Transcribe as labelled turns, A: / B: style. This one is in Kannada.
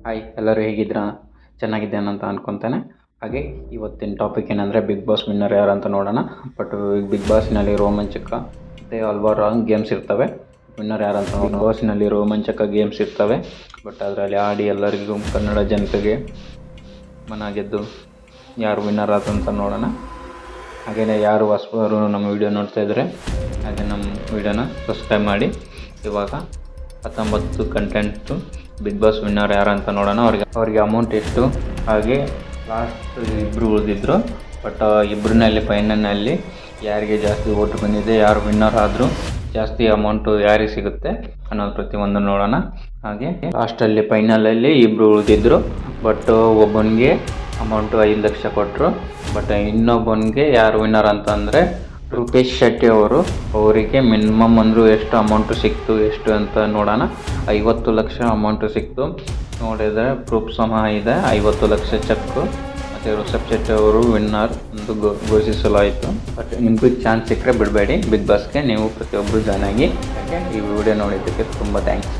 A: ಹಾಯ್, ಎಲ್ಲರೂ ಹೇಗಿದ್ದೀರಾ? ಚೆನ್ನಾಗಿದ್ದೇನೆ ಅಂತ ಅನ್ಕೊತಾನೆ. ಹಾಗೆ ಇವತ್ತಿನ ಟಾಪಿಕ್ ಏನಂದರೆ ಬಿಗ್ ಬಾಸ್ ವಿನ್ನರ್ ಯಾರು ಅಂತ ನೋಡೋಣ. ಬಟ್ ಬಿಗ್ ಬಾಸ್ನಲ್ಲಿ ರೋಮಾಂಚಕ ಮತ್ತು ಹಲ್ವಾರು ಗೇಮ್ಸ್ ಇರ್ತವೆ. ವಿನ್ನರ್ ಯಾರು ಅಂತ ಬಿಗ್ ಬಾಸ್ನಲ್ಲಿ ರೋಮಾಂಚಕ ಗೇಮ್ಸ್ ಇರ್ತವೆ. ಬಟ್ ಅದರಲ್ಲಿ ಆಡಿ ಎಲ್ಲರಿಗೂ ಕನ್ನಡ ಜನತೆಗೆ ಮನ ಗೆದ್ದು ಯಾರು ವಿನ್ನರ್ ಆದಂತ ನೋಡೋಣ. ಹಾಗೆಯೇ ಯಾರು ಹೊಸಬರು ನಮ್ಮ ವಿಡಿಯೋ ನೋಡ್ತಾ ಇದ್ದರೆ ಹಾಗೆ ನಮ್ಮ ವಿಡಿಯೋನ ಸಬ್ಸ್ಕ್ರೈಬ್ ಮಾಡಿ. ಇವಾಗ 19 ಕಂಟೆಂಟು ಬಿಗ್ ಬಾಸ್ ವಿನ್ನರ್ ಯಾರು ಅಂತ ನೋಡೋಣ. ಅವ್ರಿಗೆ ಅಮೌಂಟ್ ಎಷ್ಟು, ಹಾಗೆ ಲಾಸ್ಟ್ ಇಬ್ಬರು ಉಳಿದಿದ್ರು. ಬಟ್ ಇಬ್ಬರಿನಲ್ಲಿ ಫೈನಲ್ನಲ್ಲಿ ಯಾರಿಗೆ ಜಾಸ್ತಿ ಓಟ್ ಬಂದಿದೆ, ಯಾರು ವಿನ್ನರ್ ಆದರೂ ಜಾಸ್ತಿ ಅಮೌಂಟು ಯಾರಿಗೆ ಸಿಗುತ್ತೆ ಅನ್ನೋದು ಪ್ರತಿಯೊಂದು ನೋಡೋಣ. ಹಾಗೆ ಲಾಸ್ಟಲ್ಲಿ ಫೈನಲಲ್ಲಿ ಇಬ್ಬರು ಉಳಿದಿದ್ರು. ಬಟ್ ಒಬ್ಬನಿಗೆ ಅಮೌಂಟು 5 ಲಕ್ಷ ಕೊಟ್ಟರು. ಬಟ್ ಇನ್ನೊಬ್ಬನಿಗೆ ಯಾರು ವಿನ್ನರ್ ಅಂತ ಅಂದರೆ ರೂಪೇಶ್ ಶೆಟ್ಟಿ ಅವರಿಗೆ ಮಿನಿಮಮ್ ಅಂದರೂ ಎಷ್ಟು ಅಮೌಂಟು ಸಿಕ್ತು, ಎಷ್ಟು ಅಂತ ನೋಡೋಣ. 50 ಲಕ್ಷ ಅಮೌಂಟು ಸಿಕ್ತು. ನೋಡಿದರೆ ಪ್ರೂಫ್ ಸಹ ಇದೆ, 50 ಲಕ್ಷ ಚೆಕ್ಕು. ಮತ್ತು ಋಷಭ್ ಶೆಟ್ಟಿ ಅವರು ವಿನ್ನರ್ ಎಂದು ಘೋಷಿಸಲಾಯಿತು. ಬಟ್ ನಿಮಗೂ ಚಾನ್ಸ್ ಸಿಕ್ಕರೆ ಬಿಡಬೇಡಿ, ಬಿಗ್ ಬಾಸ್ಗೆ ನೀವು ಪ್ರತಿಯೊಬ್ಬರು ಜಾಯ್ನ್ ಆಗಿ. ಈ ವಿಡಿಯೋ ನೋಡಿದ್ದಕ್ಕೆ ತುಂಬ ಥ್ಯಾಂಕ್ಸ್.